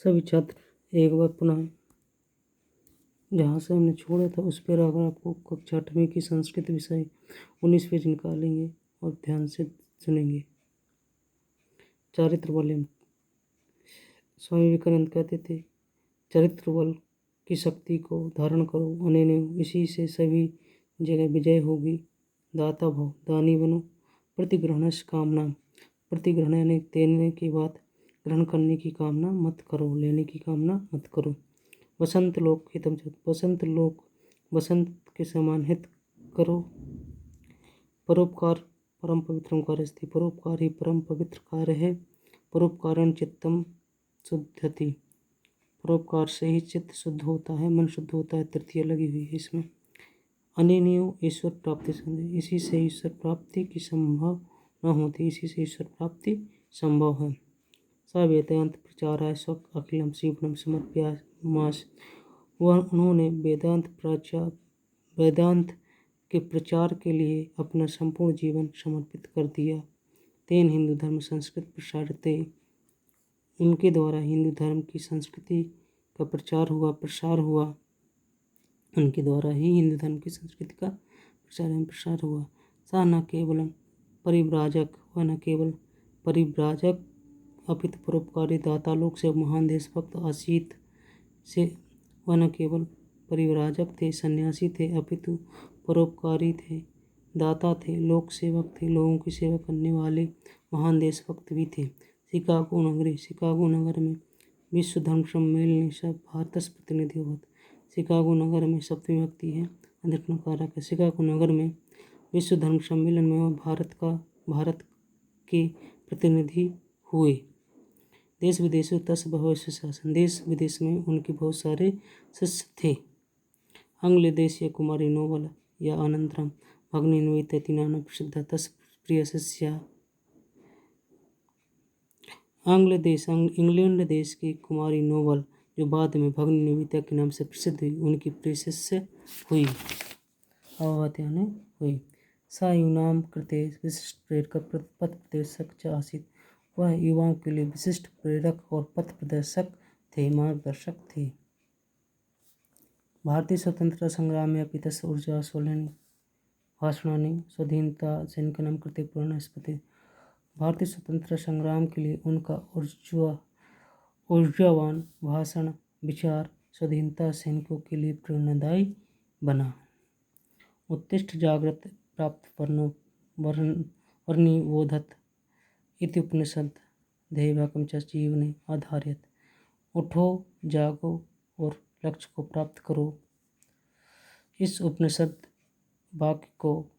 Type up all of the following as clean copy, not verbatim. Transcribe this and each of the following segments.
सभी छात्र एक बार पुनः जहाँ से हमने छोड़ा था उस पैराग्राफ को कक्षा 8वीं की संस्कृत विषय 19 पेज निकालेंगे और ध्यान से सुनेंगे। चारित्र बल। स्वामी विवेकानंद कहते थे, चरित्र बल की शक्ति को धारण करो, अनेन इसी से सभी जगह विजय होगी। दाता भव, दानी बनो। प्रतिग्रहण कामना, प्रतिग्रहण यानी देने की बात, ग्रहण करने की कामना मत करो, लेने की कामना मत करो। वसंत लोक हितम जगत, वसंत लोक वसंत के समान हित करो। परोपकार परम पवित्रम कार्यस्ति, परोपकार ही परम पवित्र कार्य है। परोपकारण चित्तम शुद्धति, परोपकार से ही चित्त शुद्ध होता है, मन शुद्ध होता है। तृतीय लगी हुई है इसमें। अनेनियो ईश्वर प्राप्ति संदेह, इसी से ईश्वर प्राप्ति की संभव न होती, इसी से ईश्वर प्राप्ति संभव है। स वेदांत प्रचाराय स्वक अखिलम जीवनम समर्पयामास, वह उन्होंने वेदांत के प्रचार के लिए अपना संपूर्ण जीवन समर्पित कर दिया। तेन हिंदू धर्म संस्कृत प्रसारते, उनके द्वारा हिंदू धर्म की संस्कृति का प्रचार हुआ, उनके द्वारा ही हिंदू धर्म की संस्कृति का प्रसार हुआ। सा न केवल परिव्राजक, वह न केवल परिव्राजक अपितु परोपकारी दाता लोक से महान देशभक्त आसीत से, वह न केवल परिव्राजक थे, सन्यासी थे, अपितु परोपकारी थे, दाता थे, लोक सेवक थे, लोगों की सेवा करने वाले महान देशभक्त भी थे। शिकागो नगर में विश्व धर्म सम्मेलन सब भारतस प्रतिनिधि होत। शिकागो नगर में सप्तमी विभक्ति है, अधिकरण कारक है। शिकागो नगर में विश्व धर्म सम्मेलन में वह भारत के प्रतिनिधि हुए। देश विदेशों तस भविष्य शासन, देश विदेश में उनके बहुत सारे शिष्य थे। आंग्ल देशीय कुमारी नोबल या अनंतरम भगनी निवेदिता तीनान प्रसिद्ध तस प्रिय शिष्या। इंग्लैंड देश की कुमारी नोबल, जो बाद में भगनी निवेदिता के नाम से प्रसिद्ध हुई, उनकी प्रिय शिष्य हुई। हुई। सा यूनाम कृते विशिष्ट प्रेरक पथ प्रदर्शक च आसीत, वह युवाओं के लिए विशिष्ट प्रेरक और पथ प्रदर्शक थे, मार्गदर्शक थे। भारतीय स्वतंत्रता संग्राम में अपि तस्य ऊर्जा सोलनी भाषणानि स्वाधीनता सैनिकानां कृते प्रेरणास्पदे, भारतीय स्वतंत्रता संग्राम के लिए उनका ऊर्जावान भाषण विचार स्वाधीनता सैनिकों के लिए प्रेरणादायी बना। उत्तिष्ठ जागृत प्राप्त वर्णिवोधत इति उपनिषद ध्येयवाक्यं च जीवने आधार्यत। उठो जागो और लक्ष्य को प्राप्त करो। इस उपनिषद वाक्य को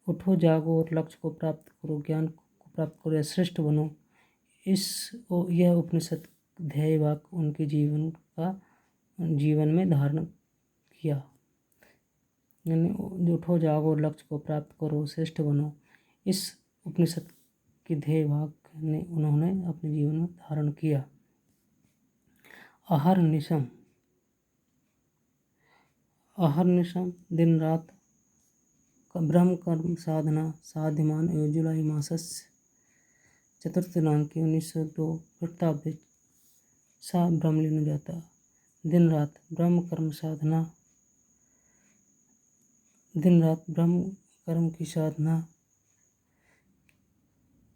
उठो जागो और लक्ष्य को प्राप्त करो, ज्ञान को प्राप्त करो या श्रेष्ठ बनो। यह उपनिषद ध्येय वाक्य उनके जीवन में धारण किया। यानी उठो जागो और लक्ष्य को प्राप्त करो, श्रेष्ठ बनो, इस उपनिषद के ध्येय वाक्य ने उन्होंने अपने जीवन में धारण किया। अहर्निशम दिन रात ब्रह्म कर्म साधना साध्यमान एवं जुलाई मासस्य चतुर्थ दिनांक 1902 वृत्ताब्द सा ब्रह्मलीन जाता। दिन रात ब्रह्म कर्म की साधना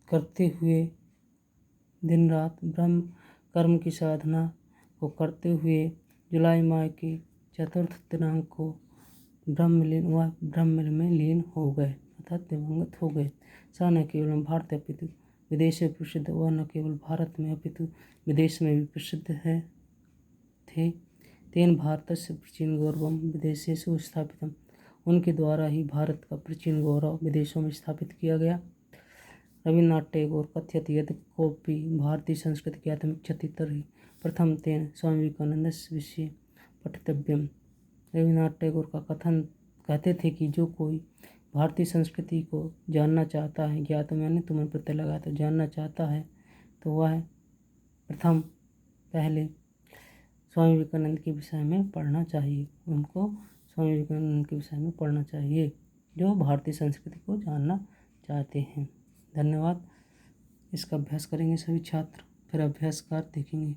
करते हुए, दिन रात ब्रह्म कर्म की साधना को करते हुए जुलाई माह के चतुर्थ दिनांक को ब्रह्म में लीन हो गए अर्थात दिवंगत हो गए। सा न केवल भारत अपितु विदेश में प्रसिद्ध, वह न केवल भारत में अपितु विदेश में भी प्रसिद्ध थे। तेन भारतस्य प्राचीन गौरवम विदेशेषु स्थापितम, उनके द्वारा ही भारत का प्राचीन गौरव विदेशों में स्थापित किया गया। रविन्द्रनाथ टैगोर कथयति यदि कोऽपि भारतीय संस्कृति ज्ञातुमिच्छति तर्हि प्रथम तेन स्वामी विवेकानंदस्य विषये पठितव्यम। रविन्द्रनाथ टैगोर का कथन कहते थे कि जो कोई भारतीय संस्कृति को जानना चाहता है, ज्ञातम यानी तुमने प्रत्यय लगाया तो जानना चाहता है, तो वह पहले स्वामी विवेकानंद के विषय में पढ़ना चाहिए। उनको स्वामी विवेकानंद के विषय में पढ़ना चाहिए जो भारतीय संस्कृति को जानना चाहते हैं। धन्यवाद। इसका अभ्यास करेंगे सभी छात्र, फिर अभ्यास कार्य देखेंगे।